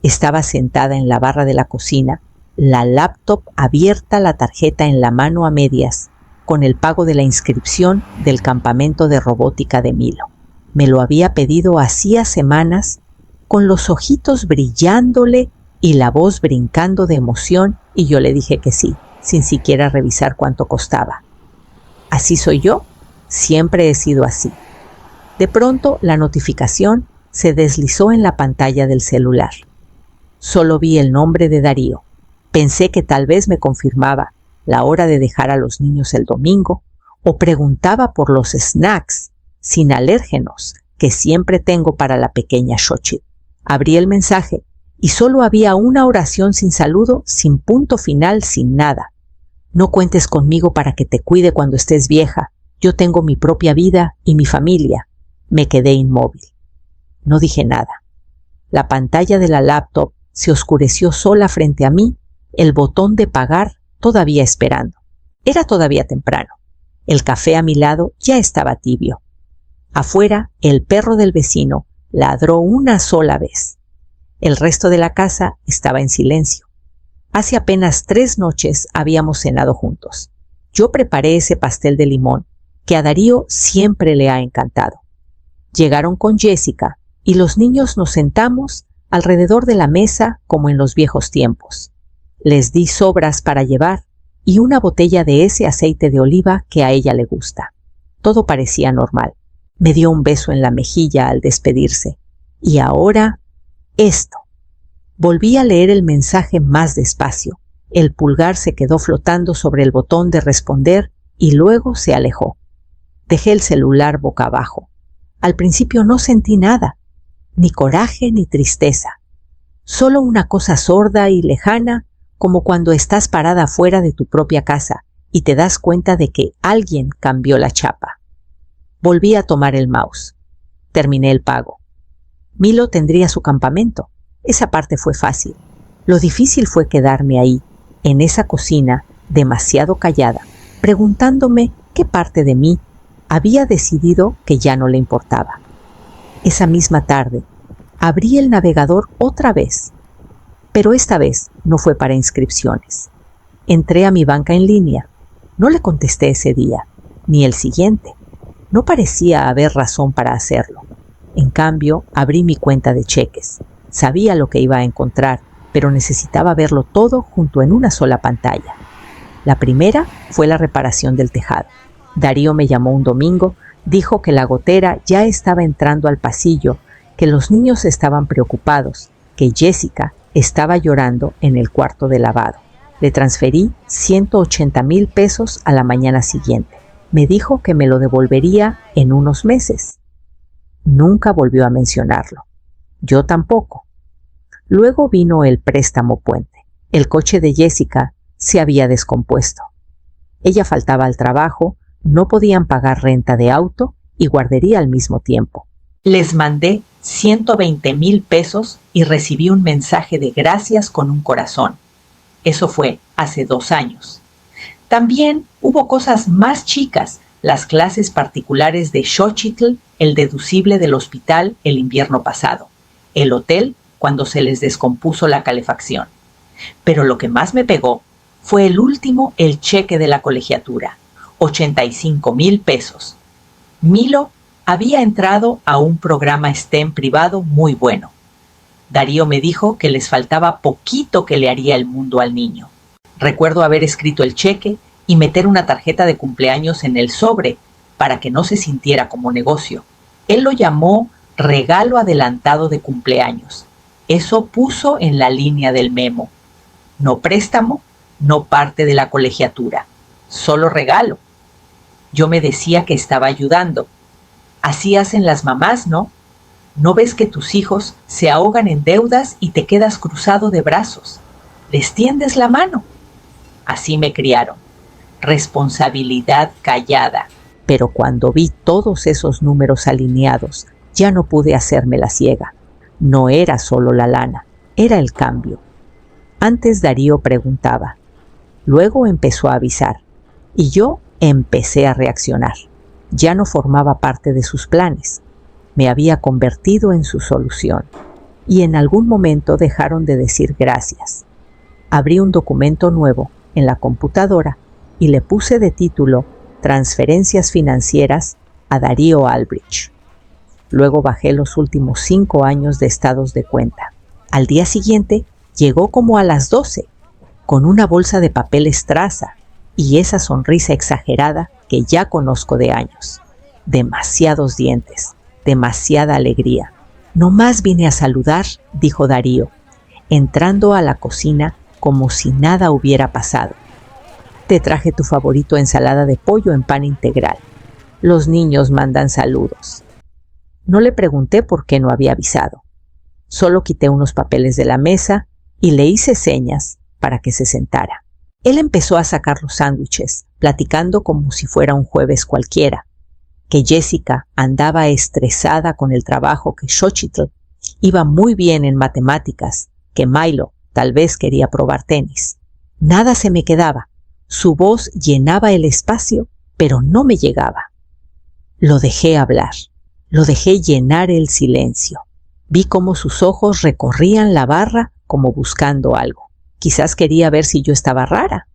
Estaba sentada en la barra de la cocina, la laptop abierta, la tarjeta en la mano a medias, con el pago de la inscripción del campamento de robótica de Milo. Me lo había pedido hacía semanas, con los ojitos brillándole y la voz brincando de emoción, y yo le dije que sí, sin siquiera revisar cuánto costaba. Así soy yo, siempre he sido así. De pronto la notificación se deslizó en la pantalla del celular. Solo vi el nombre de Darío. Pensé que tal vez me confirmaba la hora de dejar a los niños el domingo o preguntaba por los snacks sin alérgenos que siempre tengo para la pequeña Xochitl. Abrí el mensaje y solo había una oración sin saludo, sin punto final, sin nada. No cuentes conmigo para que te cuide cuando estés vieja. Yo tengo mi propia vida y mi familia. Me quedé inmóvil. No dije nada. La pantalla de la laptop se oscureció sola frente a mí, el botón de pagar todavía esperando. Era todavía temprano. El café a mi lado ya estaba tibio. Afuera, el perro del vecino ladró una sola vez. El resto de la casa estaba en silencio. Hace apenas 3 noches habíamos cenado juntos. Yo preparé ese pastel de limón que a Darío siempre le ha encantado. Llegaron con Jessica y los niños nos sentamos alrededor de la mesa como en los viejos tiempos. Les di sobras para llevar y una botella de ese aceite de oliva que a ella le gusta. Todo parecía normal. Me dio un beso en la mejilla al despedirse. Y ahora, esto. Volví a leer el mensaje más despacio. El pulgar se quedó flotando sobre el botón de responder y luego se alejó. Dejé el celular boca abajo. Al principio no sentí nada, ni coraje ni tristeza. Solo una cosa sorda y lejana, como cuando estás parada fuera de tu propia casa y te das cuenta de que alguien cambió la chapa. Volví a tomar el mouse. Terminé el pago. Milo tendría su campamento. Esa parte fue fácil. Lo difícil fue quedarme ahí, en esa cocina, demasiado callada, preguntándome qué parte de mí había decidido que ya no le importaba. Esa misma tarde, abrí el navegador otra vez, pero esta vez no fue para inscripciones. Entré a mi banca en línea. No le contesté ese día, ni el siguiente. No parecía haber razón para hacerlo. En cambio, abrí mi cuenta de cheques. Sabía lo que iba a encontrar, pero necesitaba verlo todo junto en una sola pantalla. La primera fue la reparación del tejado. Darío me llamó un domingo, dijo que la gotera ya estaba entrando al pasillo, que los niños estaban preocupados, que Jessica estaba llorando en el cuarto de lavado. Le transferí 180,000 pesos a la mañana siguiente. Me dijo que me lo devolvería en unos meses. Nunca volvió a mencionarlo. Yo tampoco. Luego vino el préstamo puente. El coche de Jessica se había descompuesto. Ella faltaba al trabajo, no podían pagar renta de auto y guardería al mismo tiempo. Les mandé 120,000 pesos y recibí un mensaje de gracias con un corazón. Eso fue hace 2 años. También hubo cosas más chicas, las clases particulares de Xochitl, el deducible del hospital el invierno pasado, el hotel cuando se les descompuso la calefacción. Pero lo que más me pegó fue el cheque de la colegiatura, 85,000 pesos. Milo había entrado a un programa STEM privado muy bueno. Darío me dijo que les faltaba poquito que le haría el mundo al niño. Recuerdo haber escrito el cheque y meter una tarjeta de cumpleaños en el sobre para que no se sintiera como negocio. Él lo llamó regalo adelantado de cumpleaños. Eso puso en la línea del memo. No préstamo, no parte de la colegiatura, solo regalo. Yo me decía que estaba ayudando. Así hacen las mamás, ¿no? ¿No ves que tus hijos se ahogan en deudas y te quedas cruzado de brazos? Les tiendes la mano. Así me criaron. Responsabilidad callada. Pero cuando vi todos esos números alineados, ya no pude hacerme la ciega. No era solo la lana, era el cambio. Antes Darío preguntaba, luego empezó a avisar, y yo empecé a reaccionar. Ya no formaba parte de sus planes. Me había convertido en su solución. y en algún momento dejaron de decir gracias. Abrí un documento nuevo en la computadora y le puse de título Transferencias financieras a Darío Albrecht. Luego bajé los últimos 5 años de estados de cuenta. Al día siguiente llegó como a las 12, con una bolsa de papel estraza y esa sonrisa exagerada que ya conozco de años. Demasiados dientes, demasiada alegría. «No más vine a saludar», dijo Darío, entrando a la cocina como si nada hubiera pasado. «Te traje tu favorito ensalada de pollo en pan integral. Los niños mandan saludos». No le pregunté por qué no había avisado. Solo quité unos papeles de la mesa y le hice señas para que se sentara. Él empezó a sacar los sándwiches, platicando como si fuera un jueves cualquiera, que Jessica andaba estresada con el trabajo, que Xochitl iba muy bien en matemáticas, que Milo tal vez quería probar tenis. Nada se me quedaba. Su voz llenaba el espacio, pero no me llegaba. Lo dejé hablar. Lo dejé llenar el silencio. Vi cómo sus ojos recorrían la barra como buscando algo. Quizás quería ver si yo estaba rara.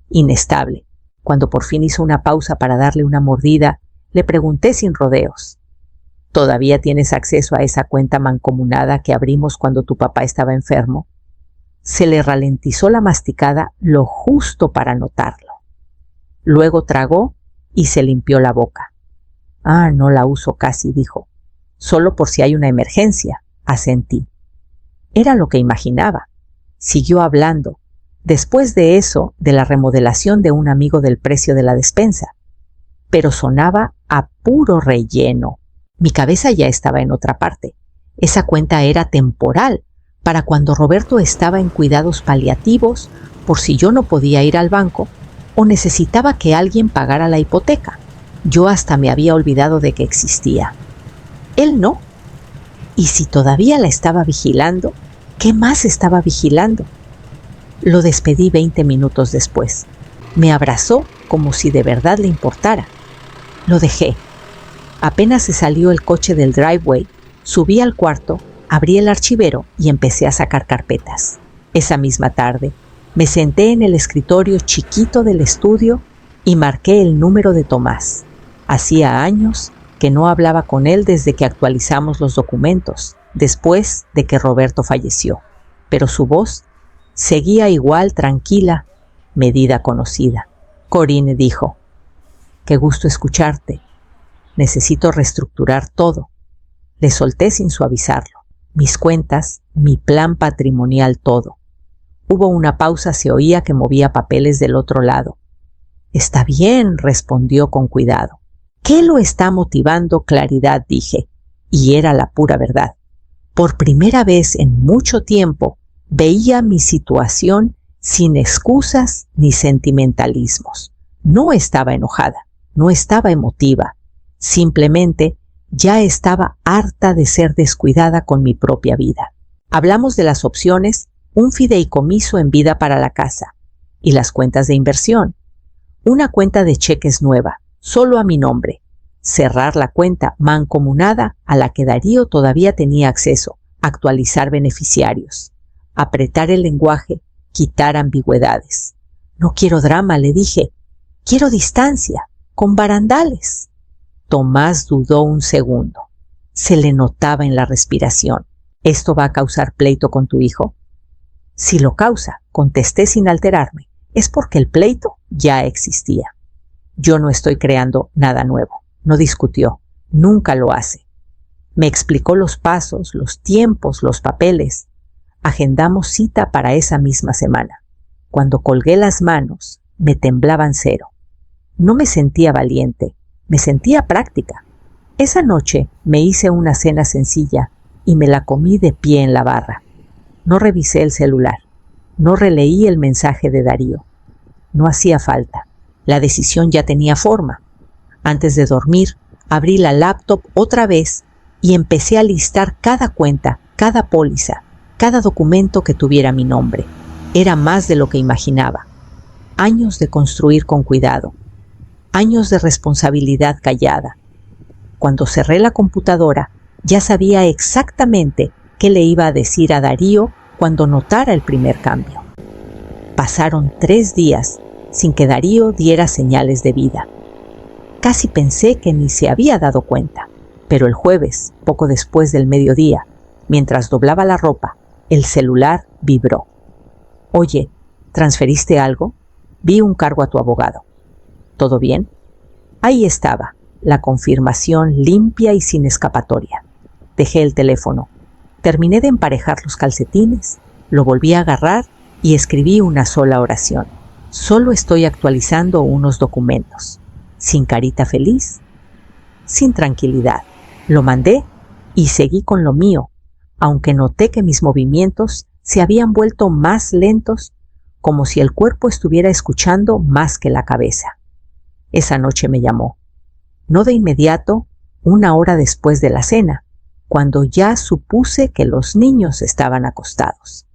Inestable. Cuando por fin hizo una pausa para darle una mordida, le pregunté sin rodeos. ¿Todavía tienes acceso a esa cuenta mancomunada que abrimos cuando tu papá estaba enfermo? Se le ralentizó la masticada lo justo para notarlo. Luego tragó y se limpió la boca. «Ah, no la uso casi», dijo. «Solo por si hay una emergencia», asentí. Era lo que imaginaba. Siguió hablando. Después de eso, de la remodelación de un amigo del precio de la despensa. Pero sonaba a puro relleno. Mi cabeza ya estaba en otra parte. Esa cuenta era temporal, para cuando Roberto estaba en cuidados paliativos, por si yo no podía ir al banco o necesitaba que alguien pagara la hipoteca. Yo hasta me había olvidado de que existía. Él no. Y si todavía la estaba vigilando, ¿qué más estaba vigilando? Lo despedí 20 minutos después. Me abrazó como si de verdad le importara. Lo dejé. Apenas se salió el coche del driveway, subí al cuarto, abrí el archivero y empecé a sacar carpetas. Esa misma tarde, me senté en el escritorio chiquito del estudio y marqué el número de Tomás. Hacía años que no hablaba con él desde que actualizamos los documentos, después de que Roberto falleció. Pero su voz seguía igual, tranquila, medida, conocida. Corinne dijo: «Qué gusto escucharte. Necesito reestructurar todo». Le solté sin suavizarlo. Mis cuentas, mi plan patrimonial, todo. Hubo una pausa, se oía que movía papeles del otro lado. «Está bien», respondió con cuidado. «¿Qué lo está motivando?» Claridad, dije. Y era la pura verdad. Por primera vez en mucho tiempo veía mi situación sin excusas ni sentimentalismos. No estaba enojada, no estaba emotiva. Simplemente ya estaba harta de ser descuidada con mi propia vida. Hablamos de las opciones: un fideicomiso en vida para la casa y las cuentas de inversión. Una cuenta de cheques nueva, solo a mi nombre. Cerrar la cuenta mancomunada a la que Darío todavía tenía acceso. Actualizar beneficiarios. Apretar el lenguaje, quitar ambigüedades. «No quiero drama», le dije. «Quiero distancia, con barandales». Tomás dudó un segundo. Se le notaba en la respiración. «¿Esto va a causar pleito con tu hijo?» «Si lo causa», contesté sin alterarme, «es porque el pleito ya existía. Yo no estoy creando nada nuevo». No discutió. Nunca lo hace. Me explicó los pasos, los tiempos, los papeles. Agendamos cita para esa misma semana. Cuando colgué las manos, me temblaban cero. No me sentía valiente, me sentía práctica. Esa noche me hice una cena sencilla y me la comí de pie en la barra. No revisé el celular, no releí el mensaje de Darío. No hacía falta, la decisión ya tenía forma. Antes de dormir, abrí la laptop otra vez y empecé a listar cada cuenta, cada póliza, cada documento que tuviera mi nombre. Era más de lo que imaginaba. Años de construir con cuidado. Años de responsabilidad callada. Cuando cerré la computadora, ya sabía exactamente qué le iba a decir a Darío cuando notara el primer cambio. Pasaron 3 días sin que Darío diera señales de vida. Casi pensé que ni se había dado cuenta, pero el jueves, poco después del mediodía, mientras doblaba la ropa, el celular vibró. «Oye, ¿transferiste algo? Vi un cargo a tu abogado». «¿Todo bien?». Ahí estaba, la confirmación limpia y sin escapatoria. Dejé el teléfono. Terminé de emparejar los calcetines, lo volví a agarrar y escribí una sola oración. Solo estoy actualizando unos documentos. Sin carita feliz, sin tranquilidad. Lo mandé y seguí con lo mío, aunque noté que mis movimientos se habían vuelto más lentos, como si el cuerpo estuviera escuchando más que la cabeza. Esa noche me llamó. No de inmediato, 1 hora después de la cena, cuando ya supuse que los niños estaban acostados.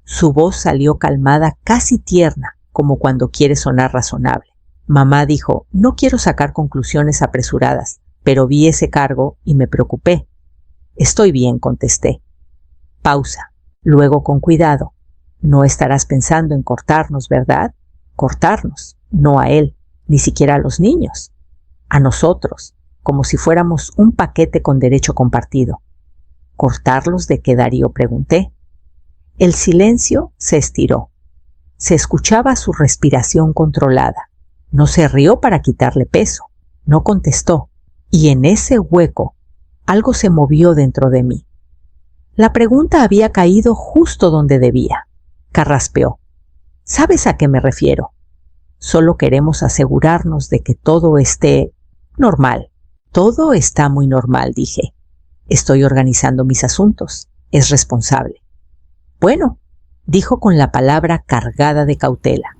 Su voz salió calmada, casi tierna, como cuando quiere sonar razonable. Mamá dijo: «No quiero sacar conclusiones apresuradas, pero vi ese cargo y me preocupé». «Estoy bien», contesté. Pausa. Luego, con cuidado: «No estarás pensando en cortarnos, ¿verdad?». «Cortarnos, no a él, ni siquiera a los niños. A nosotros, como si fuéramos un paquete con derecho compartido». «¿Cortarlos de qué, Darío?», pregunté. El silencio se estiró. Se escuchaba su respiración controlada. No se rió para quitarle peso. No contestó. Y en ese hueco, algo se movió dentro de mí. La pregunta había caído justo donde debía. Carraspeó. «¿Sabes a qué me refiero? Solo queremos asegurarnos de que todo esté normal». «Todo está muy normal», dije. «Estoy organizando mis asuntos. Es responsable». «Bueno», dijo con la palabra cargada de cautela.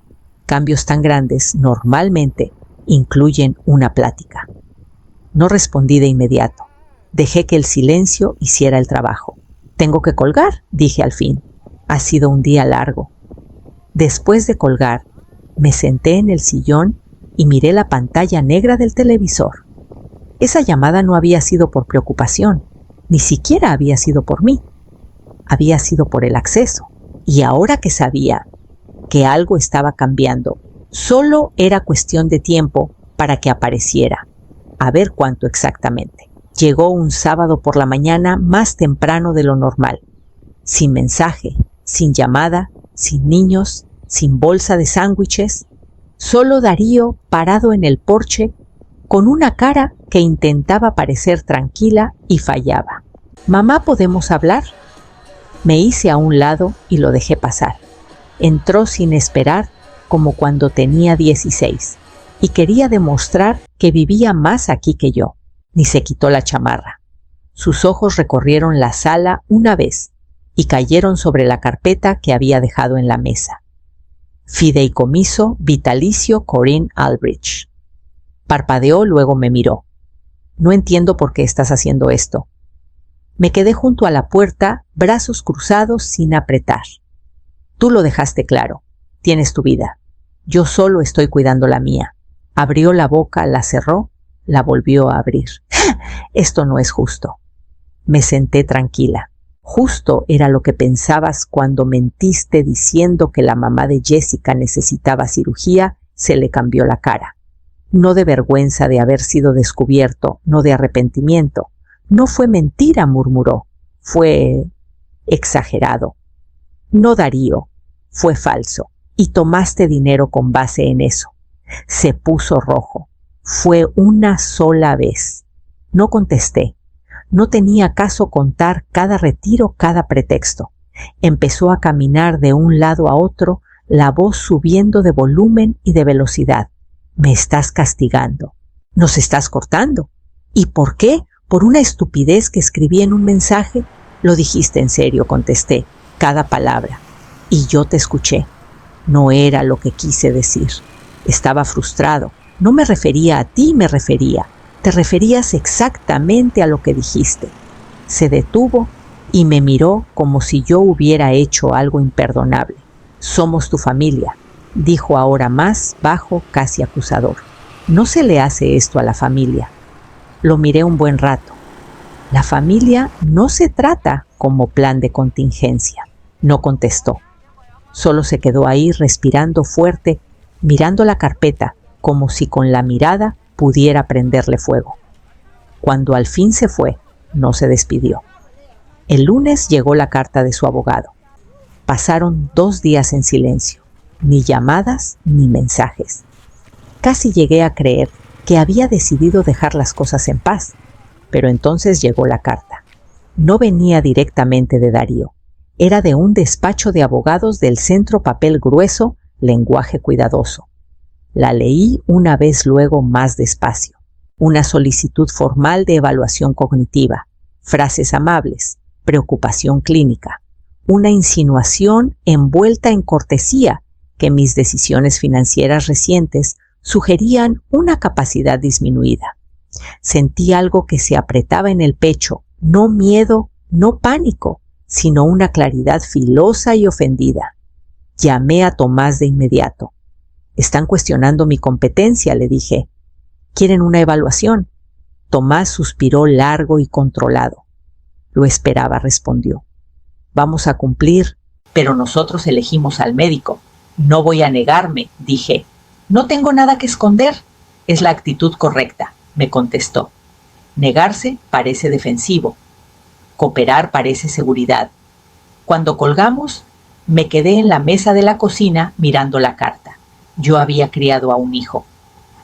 Cambios tan grandes normalmente incluyen una plática. No respondí de inmediato. Dejé que el silencio hiciera el trabajo. «Tengo que colgar», dije al fin. «Ha sido un día largo». Después de colgar, me senté en el sillón y miré la pantalla negra del televisor. Esa llamada no había sido por preocupación, ni siquiera había sido por mí. Había sido por el acceso. Y ahora que sabía que algo estaba cambiando, solo era cuestión de tiempo para que apareciera. A ver cuánto exactamente. Llegó un sábado por la mañana más temprano de lo normal. Sin mensaje, sin llamada, sin niños, sin bolsa de sándwiches. Solo Darío parado en el porche con una cara que intentaba parecer tranquila y fallaba. «Mamá, ¿podemos hablar?». Me hice a un lado y lo dejé pasar. Entró sin esperar, como cuando tenía 16, y quería demostrar que vivía más aquí que yo. Ni se quitó la chamarra. Sus ojos recorrieron la sala una vez y cayeron sobre la carpeta que había dejado en la mesa. «Fideicomiso vitalicio Corinne Aldrich». Parpadeó, luego me miró. «No entiendo por qué estás haciendo esto». Me quedé junto a la puerta, brazos cruzados sin apretar. «Tú lo dejaste claro. Tienes tu vida. Yo solo estoy cuidando la mía». Abrió la boca, la cerró, la volvió a abrir. «Esto no es justo». Me senté tranquila. Justo era lo que pensabas cuando mentiste diciendo que la mamá de Jessica necesitaba cirugía. Se le cambió la cara. No de vergüenza de haber sido descubierto, no de arrepentimiento. «No fue mentira», murmuró. «Fue exagerado». «No, Darío, fue falso. Y tomaste dinero con base en eso». Se puso rojo. «Fue una sola vez». No contesté. No tenía caso contar cada retiro, cada pretexto. Empezó a caminar de un lado a otro, la voz subiendo de volumen y de velocidad. «Me estás castigando. Nos estás cortando». «¿Y por qué? ¿Por una estupidez que escribí en un mensaje?». «Lo dijiste en serio», contesté, cada palabra. «Y yo te escuché. No era lo que quise decir. Estaba frustrado. No me refería a ti, te referías exactamente a lo que dijiste». Se detuvo y me miró como si yo hubiera hecho algo imperdonable. «Somos tu familia», dijo ahora más bajo, casi acusador. «No se le hace esto a la familia». Lo miré un buen rato. «La familia no se trata como plan de contingencia. No contestó. Solo se quedó ahí respirando fuerte, mirando la carpeta como si con la mirada pudiera prenderle fuego. Cuando al fin se fue, no se despidió. El lunes llegó la carta de su abogado. Pasaron 2 días en silencio, ni llamadas ni mensajes. Casi llegué a creer que había decidido dejar las cosas en paz, pero entonces llegó la carta. No venía directamente de Darío, era de un despacho de abogados del Centro Papel Grueso, Lenguaje Cuidadoso. La leí una vez luego más despacio. Una solicitud formal de evaluación cognitiva, frases amables, preocupación clínica, una insinuación envuelta en cortesía que mis decisiones financieras recientes sugerían una capacidad disminuida. Sentí algo que se apretaba en el pecho, no miedo, no pánico, sino una claridad filosa y ofendida. Llamé a Tomás de inmediato. «Están cuestionando mi competencia», le dije. «¿Quieren una evaluación?» Tomás suspiró largo y controlado. «Lo esperaba», respondió. «Vamos a cumplir, pero nosotros elegimos al médico. No voy a negarme», dije. «No tengo nada que esconder. Es la actitud correcta», me contestó. «Negarse parece defensivo. Cooperar parece seguridad». Cuando colgamos, me quedé en la mesa de la cocina mirando la carta. Yo había criado a un hijo.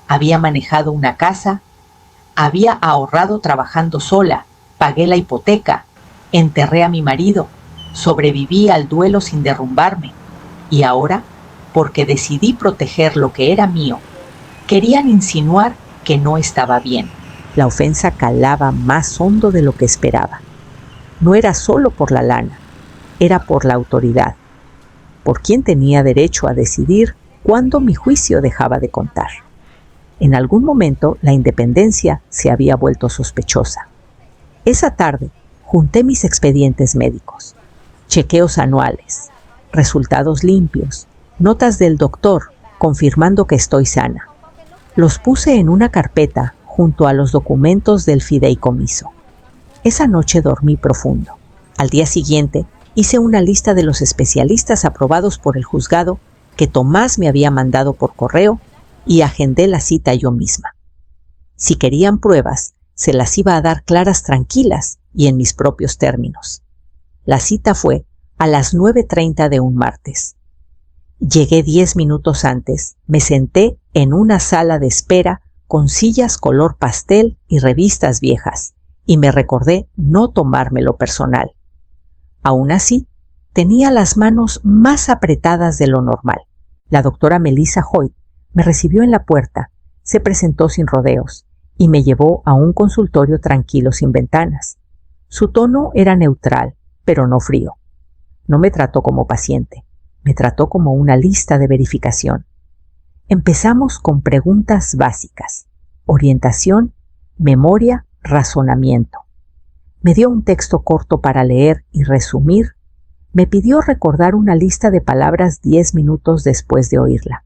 Había manejado una casa. Había ahorrado trabajando sola. Pagué la hipoteca. Enterré a mi marido. Sobreviví al duelo sin derrumbarme. Y ahora, porque decidí proteger lo que era mío, querían insinuar que no estaba bien. La ofensa calaba más hondo de lo que esperaba. No era solo por la lana, era por la autoridad. Por quién tenía derecho a decidir cuándo mi juicio dejaba de contar. En algún momento la independencia se había vuelto sospechosa. Esa tarde junté mis expedientes médicos, chequeos anuales, resultados limpios, notas del doctor confirmando que estoy sana. Los puse en una carpeta junto a los documentos del fideicomiso. Esa noche dormí profundo. Al día siguiente hice una lista de los especialistas aprobados por el juzgado que Tomás me había mandado por correo y agendé la cita yo misma. Si querían pruebas, se las iba a dar claras, tranquilas y en mis propios términos. La cita fue a las 9:30 de un martes. Llegué 10 minutos antes, me senté en una sala de espera con sillas color pastel y revistas viejas, y me recordé no tomármelo personal. Aún así, tenía las manos más apretadas de lo normal. La doctora Melissa Hoyt me recibió en la puerta, se presentó sin rodeos y me llevó a un consultorio tranquilo sin ventanas. Su tono era neutral, pero no frío. No me trató como paciente, me trató como una lista de verificación. Empezamos con preguntas básicas: orientación, memoria, razonamiento. Me dio un texto corto para leer y resumir. Me pidió recordar una lista de palabras 10 minutos después de oírla.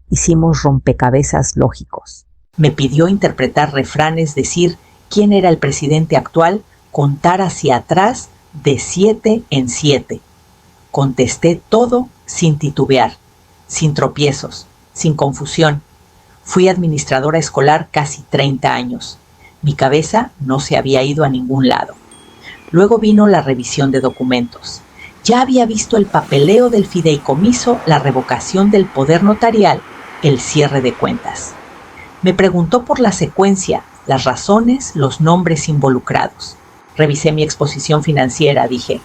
Hicimos rompecabezas lógicos. Me pidió interpretar refranes, decir quién era el presidente actual, contar hacia atrás de 7 en 7. Contesté todo sin titubear, sin tropiezos, sin confusión. Fui administradora escolar casi 30 años. Mi cabeza no se había ido a ningún lado. Luego vino la revisión de documentos. Ya había visto el papeleo del fideicomiso, la revocación del poder notarial, el cierre de cuentas. Me preguntó por la secuencia, las razones, los nombres involucrados. Revisé mi exposición financiera, dije.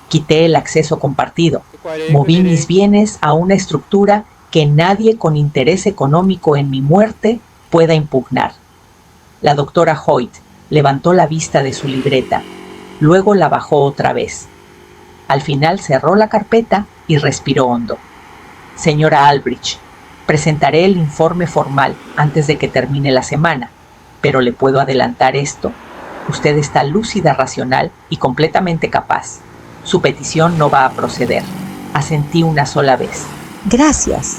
Quité el acceso compartido. Moví mis bienes a una estructura que nadie con interés económico en mi muerte pueda impugnar. La doctora Hoyt levantó la vista de su libreta, luego la bajó otra vez. Al final cerró la carpeta y respiró hondo. Señora Albridge, presentaré el informe formal antes de que termine la semana, pero le puedo adelantar esto. Usted está lúcida, racional y completamente capaz. Su petición no va a proceder. Asentí una sola vez. Gracias.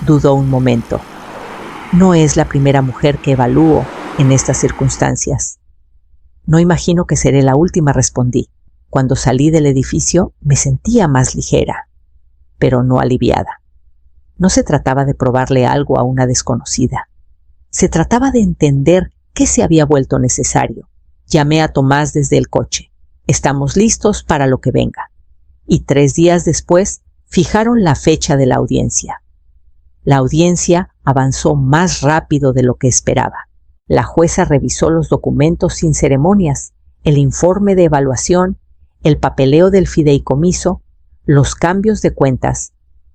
Dudó un momento. No es la primera mujer que evalúo en estas circunstancias. No imagino que seré la última, respondí. Cuando salí del edificio me sentía más ligera, pero no aliviada. No se trataba de probarle algo a una desconocida. Se trataba de entender qué se había vuelto necesario. Llamé a Tomás desde el coche. Estamos listos para lo que venga. Y 3 días después fijaron la fecha de la audiencia. La audiencia avanzó más rápido de lo que esperaba. La jueza revisó los documentos sin ceremonias, el informe de evaluación, el papeleo del fideicomiso, los cambios de cuentas.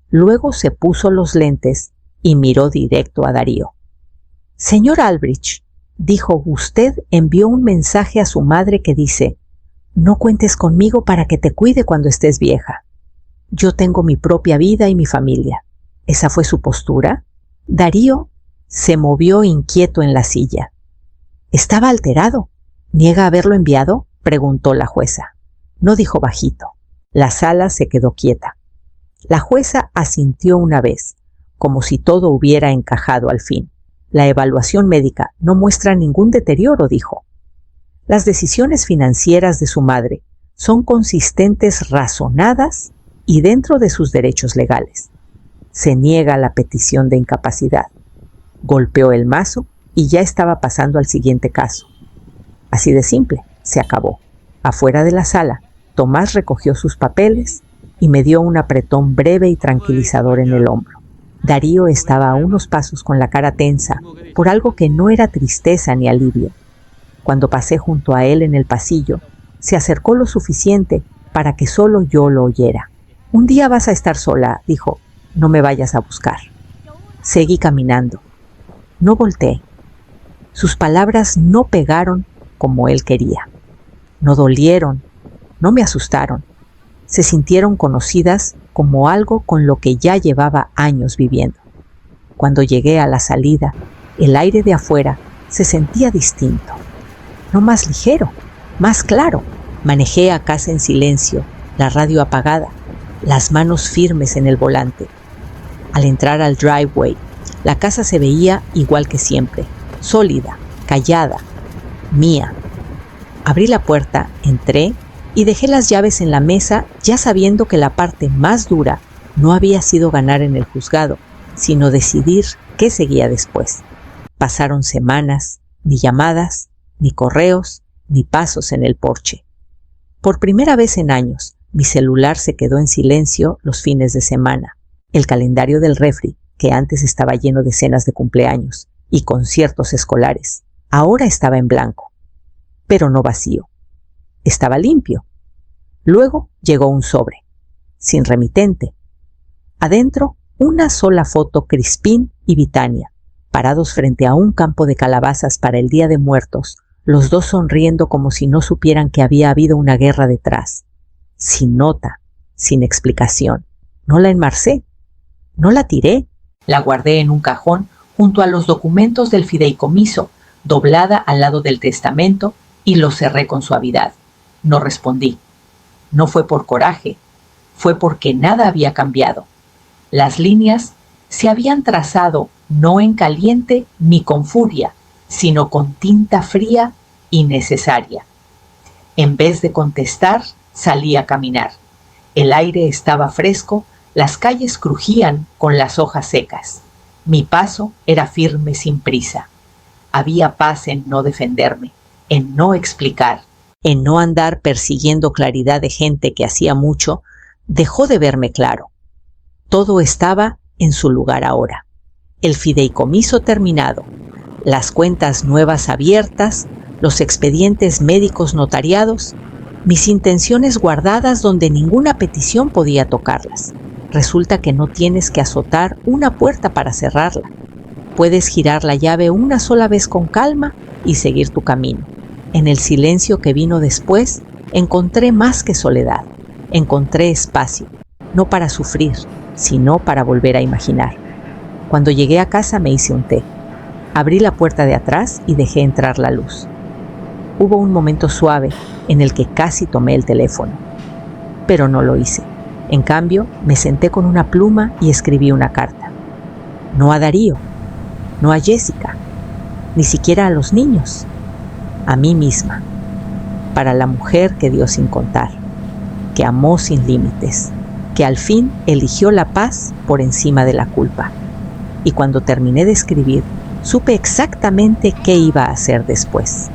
Luego se puso los lentes y miró directo a Darío. «Señor Albrecht», dijo, «usted envió un mensaje a su madre que dice: no cuentes conmigo para que te cuide cuando estés vieja. Yo tengo mi propia vida y mi familia». ¿Esa fue su postura? Darío se movió inquieto en la silla. «Estaba alterado. ¿Niega haberlo enviado?», preguntó la jueza. No dijo bajito. La sala se quedó quieta. La jueza asintió una vez, como si todo hubiera encajado al fin. «La evaluación médica no muestra ningún deterioro», dijo. «Las decisiones financieras de su madre son consistentes, razonadas y dentro de sus derechos legales. Se niega la petición de incapacidad». Golpeó el mazo y ya estaba pasando al siguiente caso. Así de simple, se acabó. Afuera de la sala, Tomás recogió sus papeles y me dio un apretón breve y tranquilizador en el hombro. Darío estaba a unos pasos con la cara tensa por algo que no era tristeza ni alivio. Cuando pasé junto a él en el pasillo, se acercó lo suficiente para que solo yo lo oyera. «Un día vas a estar sola», dijo. «No me vayas a buscar». Seguí caminando. No volteé. Sus palabras no pegaron como él quería. No dolieron, no me asustaron. Se sintieron conocidas como algo con lo que ya llevaba años viviendo. Cuando llegué a la salida, el aire de afuera se sentía distinto. No más ligero, más claro. Manejé a casa en silencio, la radio apagada, las manos firmes en el volante. Al entrar al driveway, la casa se veía igual que siempre, sólida, callada, mía. Abrí la puerta, entré y dejé las llaves en la mesa, ya sabiendo que la parte más dura no había sido ganar en el juzgado, sino decidir qué seguía después. Pasaron semanas, ni llamadas, ni correos, ni pasos en el porche. Por primera vez en años, mi celular se quedó en silencio los fines de semana. El calendario del refri, que antes estaba lleno de cenas de cumpleaños y conciertos escolares, ahora estaba en blanco, pero no vacío. Estaba limpio. Luego llegó un sobre, sin remitente. Adentro, una sola foto Crispín y Vitania, parados frente a un campo de calabazas para el Día de Muertos, los dos sonriendo como si no supieran que había habido una guerra detrás. Sin nota, sin explicación. No la enmarcé, no la tiré. La guardé en un cajón junto a los documentos del fideicomiso, doblada al lado del testamento, y lo cerré con suavidad. No respondí. No fue por coraje, fue porque nada había cambiado. Las líneas se habían trazado no en caliente ni con furia, sino con tinta fría y necesaria. En vez de contestar, salí a caminar. El aire estaba fresco, las calles crujían con las hojas secas. Mi paso era firme sin prisa. Había paz en no defenderme, en no explicar, en no andar persiguiendo claridad de gente que hacía mucho dejó de verme claro. Todo estaba en su lugar ahora. El fideicomiso terminado, las cuentas nuevas abiertas, los expedientes médicos notariados, mis intenciones guardadas donde ninguna petición podía tocarlas. Resulta que no tienes que azotar una puerta para cerrarla. Puedes girar la llave una sola vez con calma y seguir tu camino. En el silencio que vino después, encontré más que soledad. Encontré espacio, no para sufrir, sino para volver a imaginar. Cuando llegué a casa me hice un té. Abrí la puerta de atrás y dejé entrar la luz. Hubo un momento suave en el que casi tomé el teléfono, pero no lo hice. En cambio, me senté con una pluma y escribí una carta. No a Darío, no a Jessica, ni siquiera a los niños, a mí misma, para la mujer que dio sin contar. que amó sin límites, que al fin eligió la paz por encima de la culpa. Y cuando terminé de escribir, supe exactamente qué iba a hacer después.